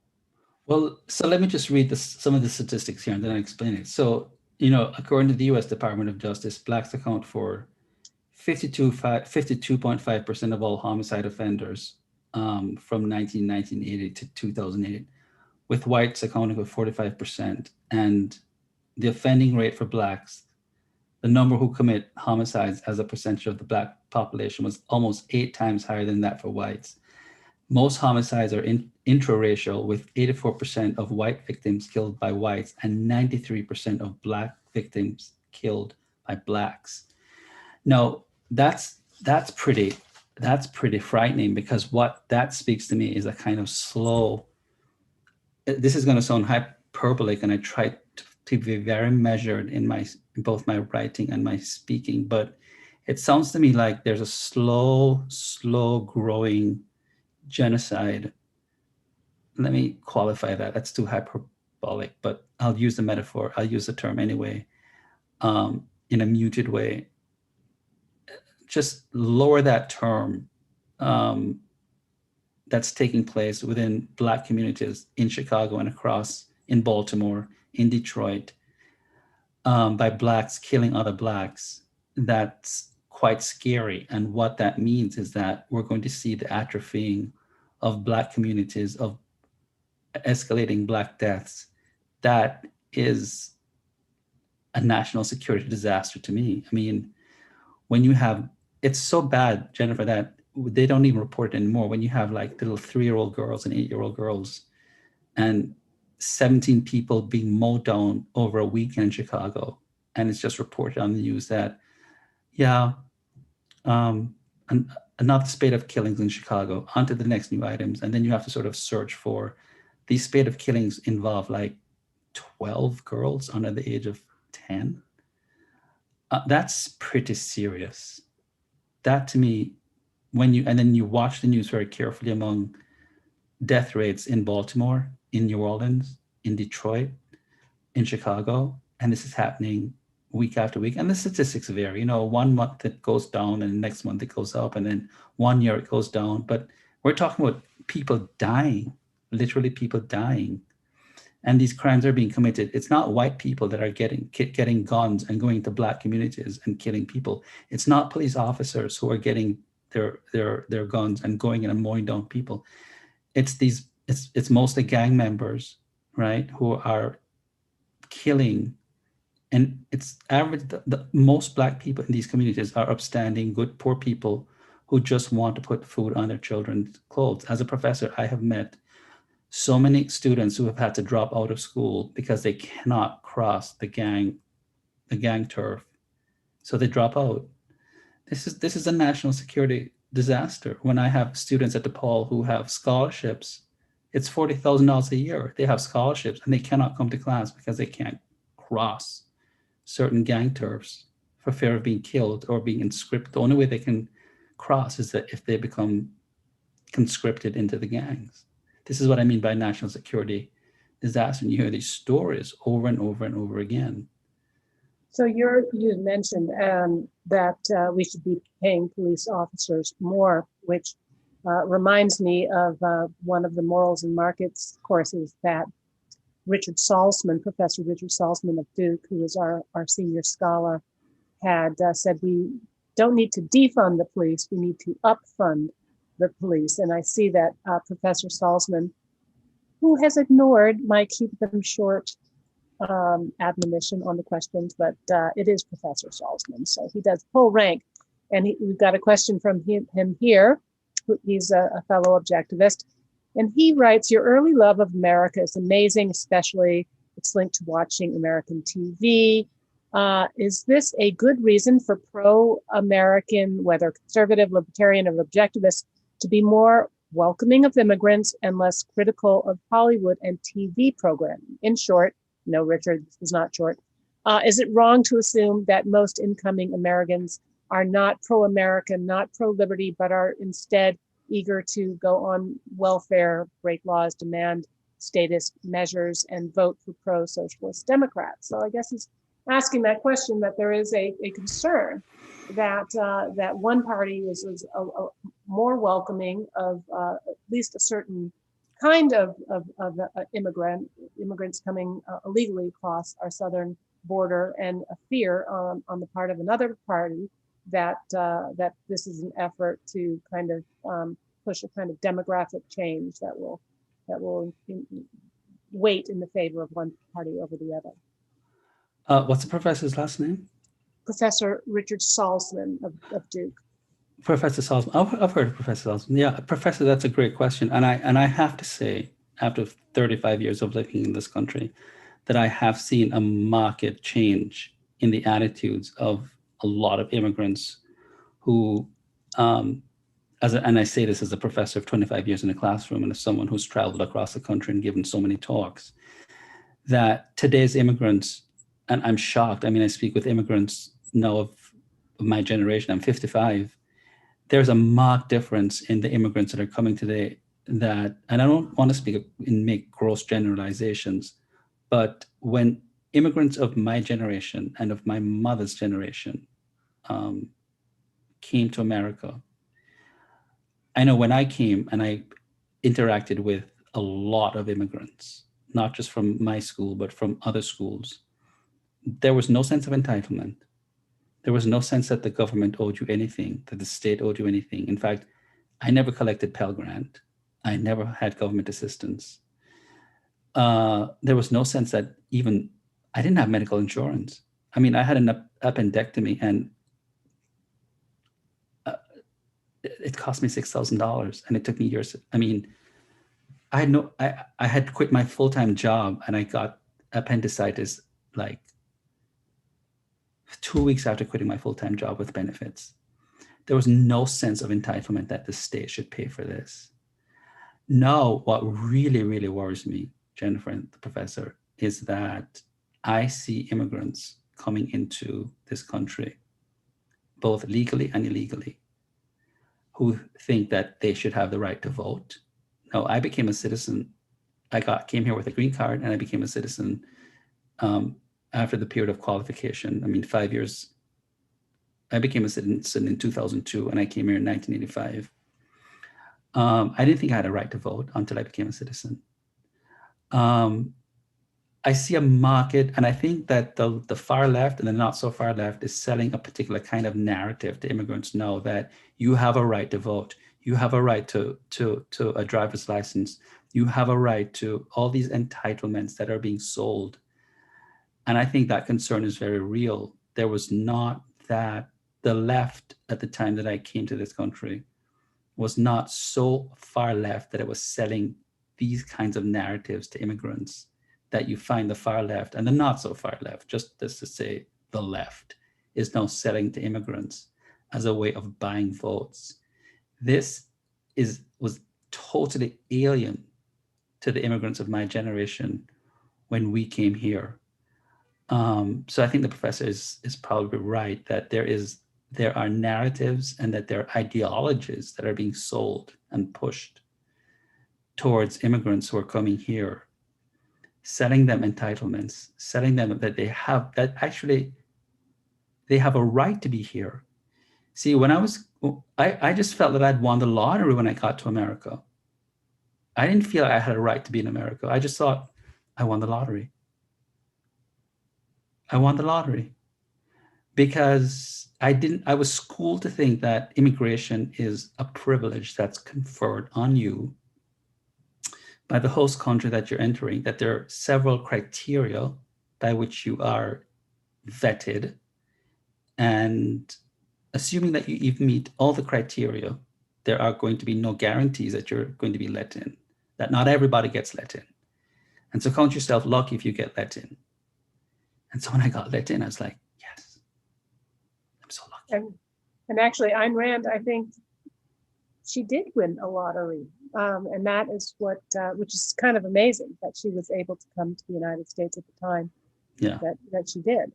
Well, so let me just read some of the statistics here and then I'll explain it. So, according to the US Department of Justice, Blacks account for 52.5% of all homicide offenders from 1980 to 2008, with whites accounting for 45%. And the offending rate for Blacks, the number who commit homicides as a percentage of the Black population, was almost 8 times higher than that for whites. Most homicides are intraracial, with 84% of white victims killed by whites and 93% of Black victims killed by Blacks. Now, that's pretty frightening, because what that speaks to me is a kind of slow. This is going to sound hyperbolic, and I try to be very measured in both my writing and my speaking, but it sounds to me like there's a slow growing genocide. Let me qualify that. That's too hyperbolic, but I'll use the metaphor, I'll use the term anyway, in a muted way. Just lower that term that's taking place within Black communities in Chicago and across, in Baltimore, in Detroit, by Blacks killing other Blacks. That's quite scary. And what that means is that we're going to see the atrophying of Black communities, of escalating Black deaths. That is a national security disaster to me. I mean, when you have, it's so bad, Jennifer, that they don't even report it anymore. When you have like little 3-year-old girls and 8-year-old girls and 17 people being mowed down over a weekend in Chicago, and it's just reported on the news that, yeah, another spate of killings in Chicago, onto the next new items. And then you have to sort of search for, these spate of killings involve like 12 girls under the age of 10. That's pretty serious. That to me, and then you watch the news very carefully among death rates in Baltimore, in New Orleans, in Detroit, in Chicago, and this is happening week after week. And the statistics vary. 1 month it goes down, and the next month it goes up, and then 1 year it goes down. But we're talking about people dying, literally people dying. And these crimes are being committed. It's not white people that are getting guns and going to Black communities and killing people. It's not police officers who are getting their guns and going in and mowing down people. It's mostly gang members, right, who are killing. And it's average. The most Black people in these communities are upstanding, good, poor people who just want to put food on their children's clothes. As a professor, I have met so many students who have had to drop out of school because they cannot cross the gang turf. So they drop out. This is a national security disaster. When I have students at DePaul who have scholarships, it's $40,000 a year. They have scholarships and they cannot come to class because they can't cross certain gang turfs for fear of being killed or being conscripted. The only way they can cross is that if they become conscripted into the gangs. This is what I mean by national security disaster. And you hear these stories over and over and over again. So you mentioned that we should be paying police officers more, which reminds me of one of the morals and markets courses that Professor Richard Salzman of Duke, who is our senior scholar, had said we don't need to defund the police, we need to upfund the police. And I see that Professor Salzman, who has ignored my keep them short admonition on the questions, but it is Professor Salzman, so he does full rank. And we've got a question from him here. He's a fellow objectivist. And he writes, your early love of America is amazing, especially it's linked to watching American TV. Is this a good reason for pro-American, whether conservative, libertarian, or objectivist, to be more welcoming of immigrants and less critical of Hollywood and TV programming? In short, no, Richard, this is not short. Is it wrong to assume that most incoming Americans are not pro-American, not pro-liberty, but are instead eager to go on welfare, break laws, demand statist measures, and vote for pro-socialist Democrats? So I guess he's asking that question, that there is a concern that one party is more welcoming of at least a certain kind of immigrants coming illegally across our southern border, and a fear on the part of another party that this is an effort to kind of push a kind of demographic change that will weight in the favor of one party over the other. What's the professor's last name? Professor Richard Salzman of Duke. Professor Salzman. I've heard of Professor Salzman. Yeah, Professor, that's a great question. And I have to say, after 35 years of living in this country, that I have seen a marked change in the attitudes of a lot of immigrants who, and I say this as a professor of 25 years in a classroom and as someone who's traveled across the country and given so many talks, that today's immigrants, and I'm shocked, I mean, I speak with immigrants now of my generation, I'm 55, there's a marked difference in the immigrants that are coming today that, and I don't want to speak and make gross generalizations, But when immigrants of my generation and of my mother's generation came to America, I know when I came and I interacted with a lot of immigrants, not just from my school, but from other schools, there was no sense of entitlement. There was no sense that the government owed you anything, that the state owed you anything. In fact, I never collected Pell Grant. I never had government assistance. There was no sense that even I didn't have medical insurance. I mean, I had an appendectomy, and it cost me $6,000, and it took me years. I mean, I had quit my full-time job, and I got appendicitis like 2 weeks after quitting my full-time job with benefits. There was no sense of entitlement that the state should pay for this. Now, what really, really worries me, Jennifer and the professor, is that I see immigrants coming into this country, both legally and illegally, who think that they should have the right to vote. Now, I became a citizen. Came here with a green card, and I became a citizen after the period of qualification. I mean, 5 years. I became a citizen in 2002, and I came here in 1985. I didn't think I had a right to vote until I became a citizen. I see a market, and I think that the far left and the not so far left is selling a particular kind of narrative to immigrants now, that you have a right to vote, you have a right to a driver's license, you have a right to all these entitlements that are being sold. And I think that concern is very real. There was not that, the left at the time that I came to this country was not so far left that it was selling these kinds of narratives to immigrants, that you find the far left and the not so far left, just as to say the left, is now selling to immigrants as a way of buying votes. This was totally alien to the immigrants of my generation when we came here. So I think the professor is probably right that there are narratives and that there are ideologies that are being sold and pushed towards immigrants who are coming here, selling them entitlements, selling them that they have a right to be here. See, when I just felt that I'd won the lottery when I got to America. I didn't feel I had a right to be in America. I just thought, I won the lottery. I won the lottery. Because I was schooled to think that immigration is a privilege that's conferred on you by the host country that you're entering, that there are several criteria by which you are vetted, and assuming that you meet all the criteria, there are going to be no guarantees that you're going to be let in, that not everybody gets let in. And so count yourself lucky if you get let in. And so when I got let in, I was like, yes, I'm so lucky. And actually, Ayn Rand, I think she did win a lottery. And that is which is kind of amazing that she was able to come to the United States at the time that she did.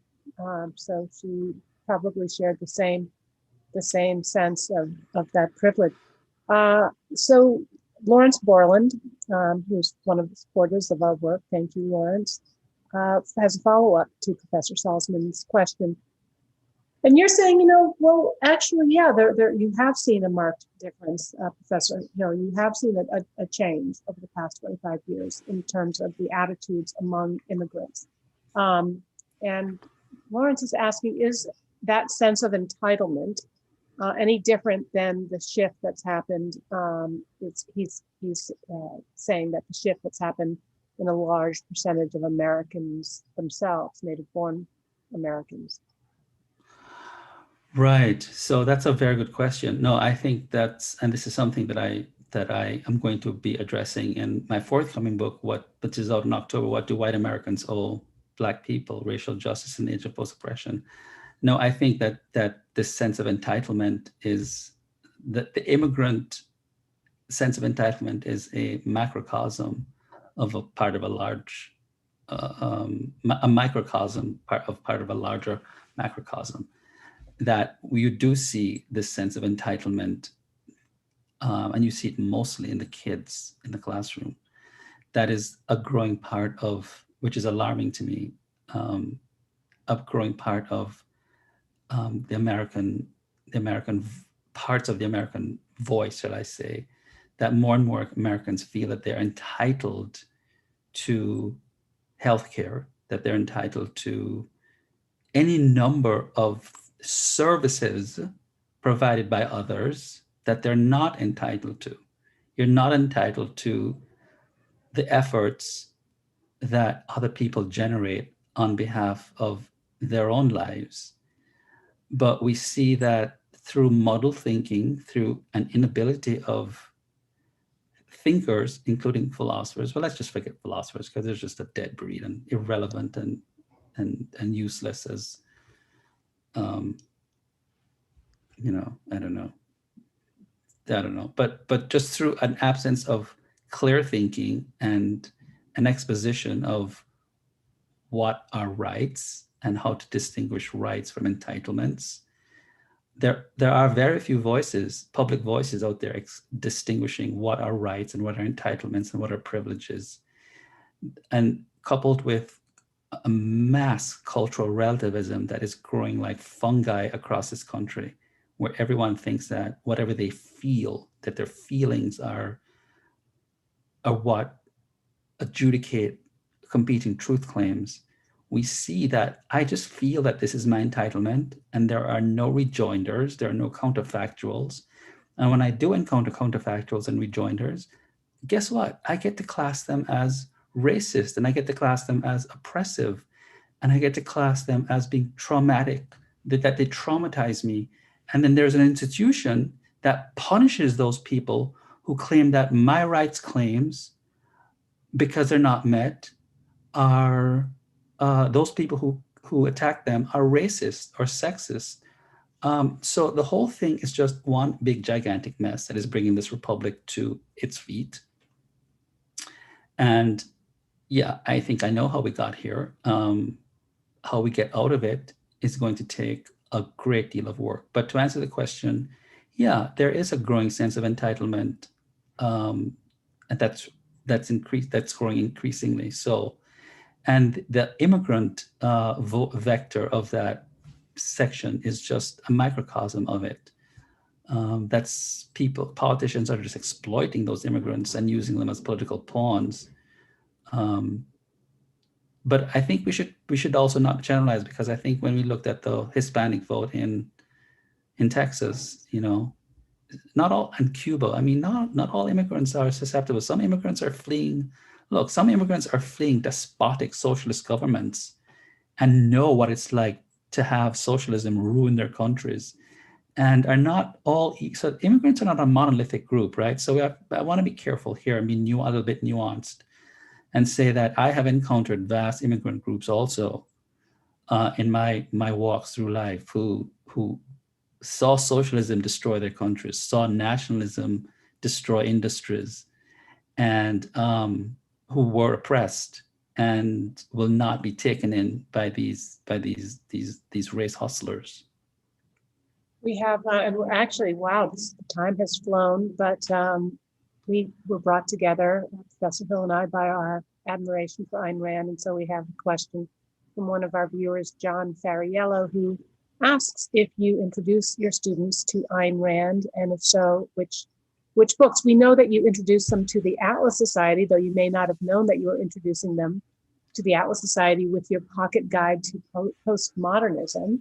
So she probably shared the same sense of that privilege. So Lawrence Borland, who's one of the supporters of our work, thank you, Lawrence, has a follow-up to Professor Salzman's question. And you're saying, well, actually, yeah, there you have seen a marked difference, Professor. You have seen a change over the past 25 years in terms of the attitudes among immigrants. And Lawrence is asking, is that sense of entitlement any different than the shift that's happened? He's saying that the shift that's happened in a large percentage of Americans themselves, native-born Americans. Right. So that's a very good question. No, I think and this is something that I am going to be addressing in my forthcoming book, which is out in October, What Do White Americans Owe Black People? Racial Justice in the Age of Post-Oppression. No, I think that this sense of entitlement is that the immigrant sense of entitlement is a macrocosm of a part of a large, a microcosm part of a larger macrocosm. That you do see this sense of entitlement, and you see it mostly in the kids in the classroom. That is a growing part of which is alarming to me, a growing part of the American parts of the American voice, shall I say, that more and more Americans feel that they're entitled to healthcare, that they're entitled to any number of services provided by others that they're not entitled to. You're not entitled to the efforts that other people generate on behalf of their own lives. But we see that through muddle thinking, through an inability of thinkers, including philosophers, well, let's just forget philosophers because they're just a dead breed and irrelevant and useless as, I don't know. But just through an absence of clear thinking and an exposition of what are rights and how to distinguish rights from entitlements, there are very few voices, public voices out there distinguishing what are rights and what are entitlements and what are privileges. And coupled with a mass cultural relativism that is growing like fungi across this country, where everyone thinks that whatever they feel, that their feelings are what adjudicate competing truth claims. We see that I just feel that this is my entitlement, and there are no rejoinders, there are no counterfactuals. And when I do encounter counterfactuals and rejoinders, guess what? I get to class them as racist, and I get to class them as oppressive, and I get to class them as being traumatic, that they traumatize me. And then there's an institution that punishes those people who claim that my rights claims, because they're not met, are those people who attack them are racist or sexist. So the whole thing is just one big gigantic mess that is bringing this republic to its feet. And yeah, I think I know how we got here. How we get out of it is going to take a great deal of work. But to answer the question, yeah, there is a growing sense of entitlement, and that's growing increasingly. So, and the immigrant vector of that section is just a microcosm of it. That's politicians are just exploiting those immigrants and using them as political pawns. But I think we should also not generalize, because I think when we looked at the Hispanic vote in Texas, not all, and Cuba, I mean, not all immigrants are susceptible. Some immigrants are fleeing. Look, some immigrants are fleeing despotic socialist governments and know what it's like to have socialism ruin their countries, and are not all. So immigrants are not a monolithic group, right? So I want to be careful here and be a little bit nuanced, and say that I have encountered vast immigrant groups also in my walks through life who saw socialism destroy their countries, saw nationalism destroy industries, and who were oppressed and will not be taken in by these race hustlers. We have, and we're actually, wow, the time has flown, but we were brought together, Professor Hill and I, by our admiration for Ayn Rand. And so we have a question from one of our viewers, John Fariello, who asks if you introduce your students to Ayn Rand, and if so, which books. We know that you introduced them to the Atlas Society, though you may not have known that you were introducing them to the Atlas Society with your pocket guide to postmodernism,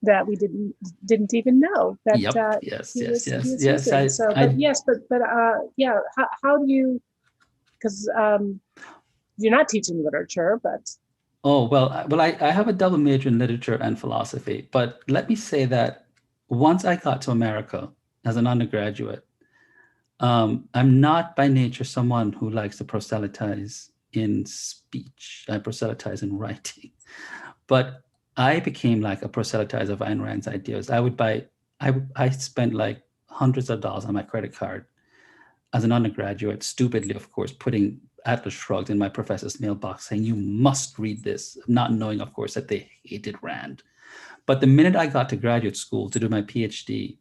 that we didn't even know that. Yep. Yes. How do you? Because you're not teaching literature, but. Oh, well, I have a double major in literature and philosophy, but let me say that once I got to America as an undergraduate, I'm not by nature someone who likes to proselytize in speech. I proselytize in writing, but I became like a proselytizer of Ayn Rand's ideas. I spent like hundreds of dollars on my credit card as an undergraduate, stupidly, of course, putting Atlas Shrugged in my professor's mailbox saying, you must read this, not knowing, of course, that they hated Rand. But the minute I got to graduate school to do my PhD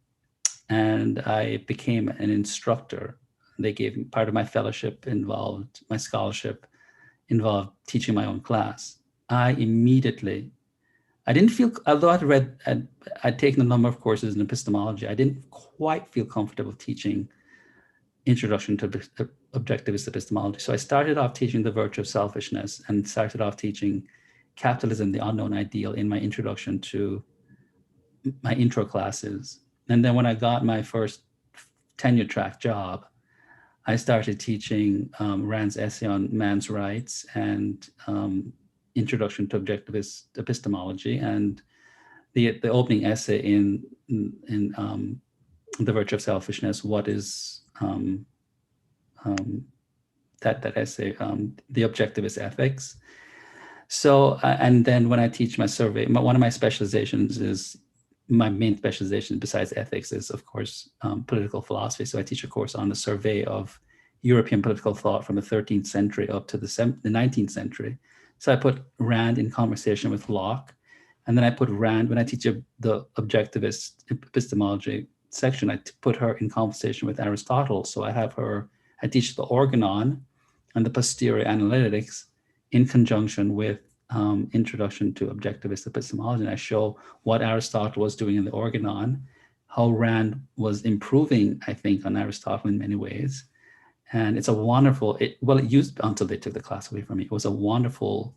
and I became an instructor, They gave me part of my fellowship involved, my scholarship involved teaching my own class. I didn't feel, although I'd taken a number of courses in epistemology, I didn't quite feel comfortable teaching Introduction to Objectivist Epistemology. So I started off teaching The Virtue of Selfishness and started off teaching Capitalism, the Unknown Ideal in my introduction to my intro classes. And then when I got my first tenure track job, I started teaching Rand's essay on man's rights and Introduction to Objectivist Epistemology, and the opening essay in The Virtue of Selfishness. What is that essay? The Objectivist Ethics. So, and then when I teach my survey, one of my specializations is, my main specialization besides ethics is, of course, political philosophy. So I teach a course on the survey of European political thought from the 13th century up to the 19th century. So I put Rand in conversation with Locke. And then I put Rand, when I teach the objectivist epistemology section, I put her in conversation with Aristotle. So I teach the organon and the posterior analytics in conjunction with Introduction to Objectivist Epistemology. And I show what Aristotle was doing in the organon, how Rand was improving, I think, on Aristotle in many ways. And it's a wonderful, it used until they took the class away from me. It was a wonderful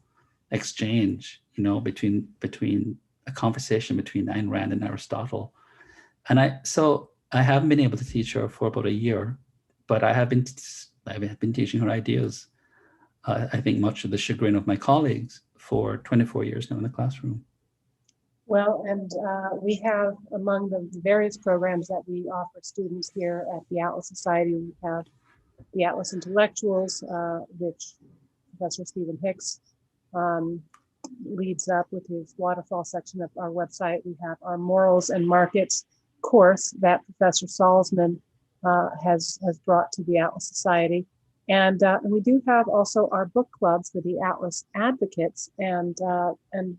exchange, between a conversation between Ayn Rand and Aristotle. And I haven't been able to teach her for about a year, but I have been teaching her ideas, I think much to the chagrin of my colleagues, for 24 years now in the classroom. Well, and we have, among the various programs that we offer students here at the Atlas Society, we have the Atlas Intellectuals, which Professor Stephen Hicks leads up with his waterfall section of our website. We have our Morals and Markets course that Professor Salzman has brought to the Atlas Society. And we do have also our book clubs for the Atlas Advocates, and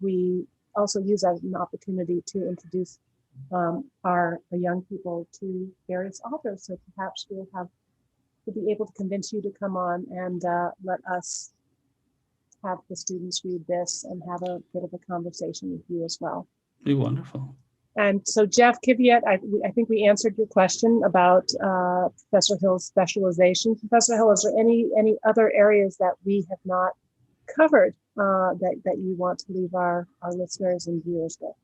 we also use that as an opportunity to introduce our young people to various authors. So perhaps we'll be able to convince you to come on and let us have the students read this and have a bit of a conversation with you as well. Be wonderful. And so, Jeff Kiviat, I think we answered your question about Professor Hill's specialization. Professor Hill, is there any other areas that we have not covered that you want to leave our listeners and viewers with?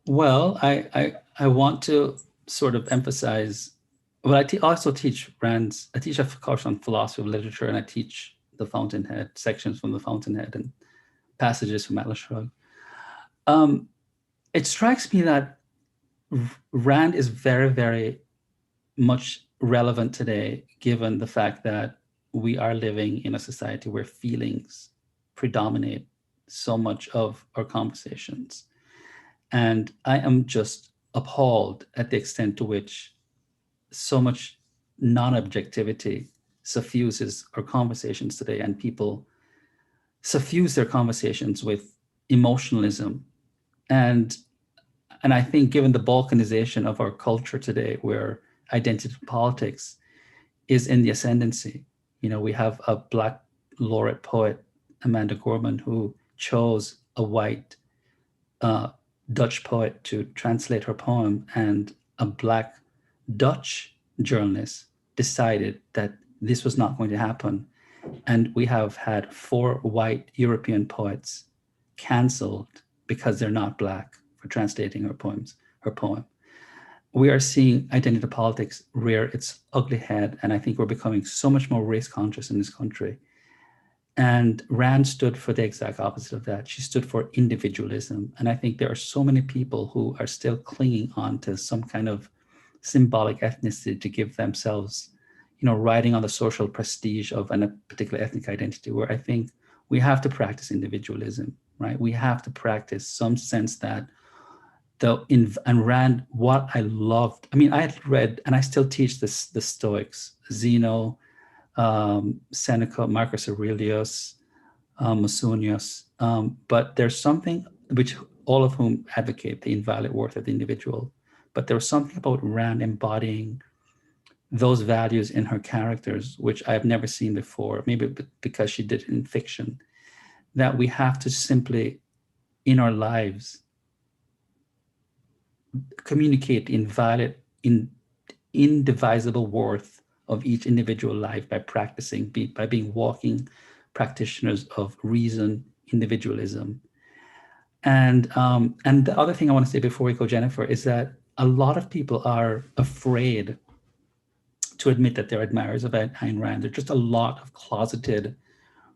Well, I want to sort of emphasize, well, I also teach Rand's, I teach a course on philosophy of literature, and I teach the Fountainhead, sections from the Fountainhead and passages from Atlas Shrugged. It strikes me that Rand is very, very much relevant today, given the fact that we are living in a society where feelings predominate so much of our conversations. And I am just appalled at the extent to which so much non-objectivity suffuses our conversations today, and people suffuse their conversations with emotionalism. And I think, given the balkanization of our culture today, where identity politics is in the ascendancy, we have a Black laureate poet, Amanda Gorman, who chose a white Dutch poet to translate her poem, and a Black Dutch journalist decided that this was not going to happen. And we have had 4 white European poets canceled because they're not Black for translating her poem. We are seeing identity politics rear its ugly head, and I think we're becoming so much more race conscious in this country. And Rand stood for the exact opposite of that. She stood for individualism. And I think there are so many people who are still clinging on to some kind of symbolic ethnicity to give themselves, riding on the social prestige of a particular ethnic identity, where I think we have to practice individualism, right? We have to practice some sense that and Rand, what I loved, I had read, and I still teach the Stoics, Zeno, Seneca, Marcus Aurelius, Musonius, but there's something which all of whom advocate the inviolate worth of the individual. But there was something about Rand embodying those values in her characters, which I've never seen before, maybe because she did it in fiction, that we have to simply, in our lives, communicate in indivisible worth of each individual life by practicing, by being walking practitioners of reason, individualism. And the other thing I want to say before we go, Jennifer, is that a lot of people are afraid to admit that they're admirers of Ayn Rand. There's just a lot of closeted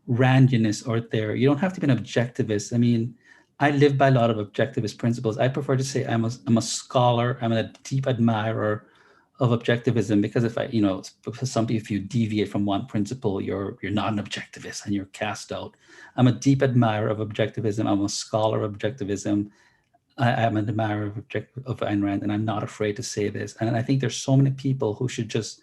Randianess out there. You don't have to be an objectivist. I mean, I live by a lot of objectivist principles. I prefer to say I'm a scholar. I'm a deep admirer of objectivism, because if for some people, if you deviate from one principle, you're not an objectivist and you're cast out. I'm a deep admirer of objectivism. I'm a scholar of objectivism. I'm an admirer of Ayn Rand, and I'm not afraid to say this. And I think there's so many people who should just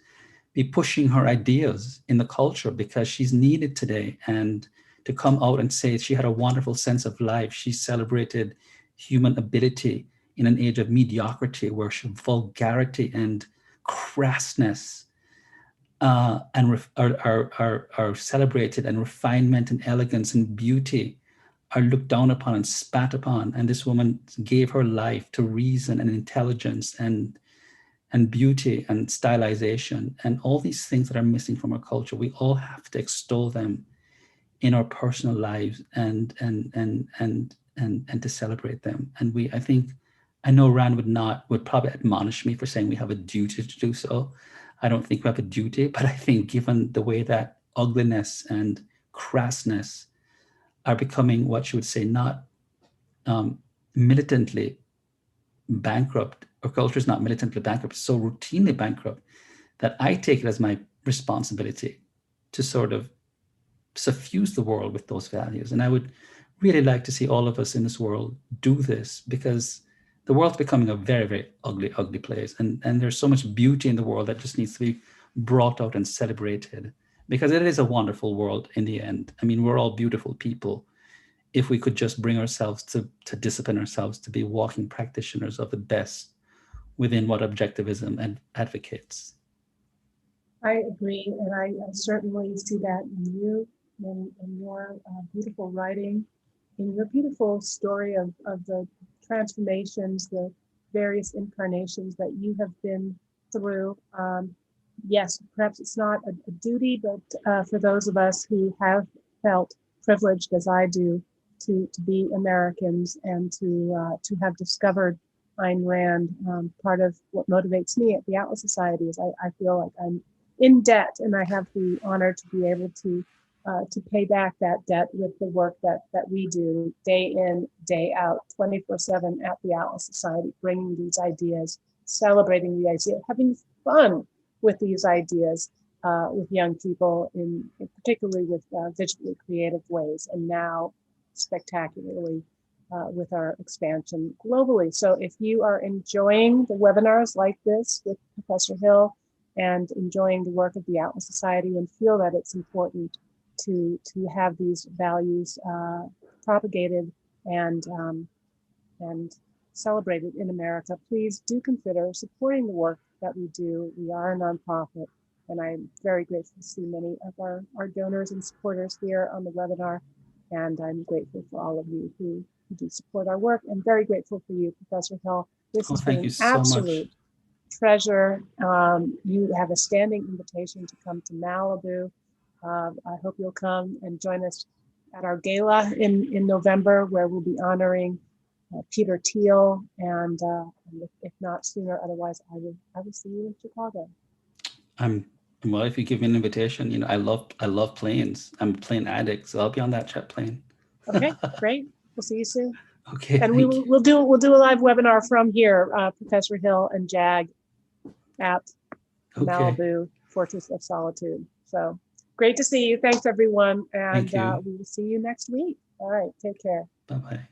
be pushing her ideas in the culture, because she's needed today. And to come out and say she had a wonderful sense of life, she celebrated human ability in an age of mediocrity, where vulgarity and crassness are celebrated, and refinement and elegance and beauty are looked down upon and spat upon. And this woman gave her life to reason and intelligence and beauty and stylization, and all these things that are missing from our culture. We all have to extol them in our personal lives and to celebrate them. And I know Rand would probably admonish me for saying we have a duty to do so. I don't think we have a duty, but I think given the way that ugliness and crassness are becoming, what she would say, not militantly bankrupt, or culture is not militantly bankrupt, it's so routinely bankrupt, that I take it as my responsibility to sort of suffuse the world with those values. And I would really like to see all of us in this world do this, because the world's becoming a very, very ugly, ugly place. And there's so much beauty in the world that just needs to be brought out and celebrated, because it is a wonderful world in the end. I mean, we're all beautiful people. If we could just bring ourselves to discipline ourselves to be walking practitioners of the best within what objectivism advocates. I agree, and I certainly see that in you, in your beautiful writing, in your beautiful story of the transformations, the various incarnations that you have been through. Yes, perhaps it's not a duty, but for those of us who have felt privileged, as I do, to be Americans and to have discovered Ayn Rand. Part of what motivates me at the Atlas Society is I feel like I'm in debt, and I have the honor to be able to pay back that debt with the work that we do day in, day out, 24/7 at the Atlas Society, bringing these ideas, celebrating the idea, having fun with these ideas with young people, particularly with visually creative ways, and now spectacularly with our expansion globally. So if you are enjoying the webinars like this with Professor Hill and enjoying the work of the Atlas Society and feel that it's important to have these values propagated and celebrated in America, please do consider supporting the work that we do. We are a nonprofit, and I'm very grateful to see many of our donors and supporters here on the webinar. And I'm grateful for all of you who do support our work, and very grateful for you, Professor Hill. This has been an absolute treasure. You have a standing invitation to come to Malibu. I hope you'll come and join us at our gala in November, where we'll be honoring Peter Thiel, and if not sooner, otherwise I will see you in Chicago. Well, if you give me an invitation, I love planes. I'm a plane addict, so I'll be on that jet plane. Okay, great. We'll see you soon. Okay, and we'll do a live webinar from here, Professor Hill and Jag at Malibu Fortress of Solitude. So great to see you. Thanks, everyone, and we will see you next week. All right, take care. Bye-bye.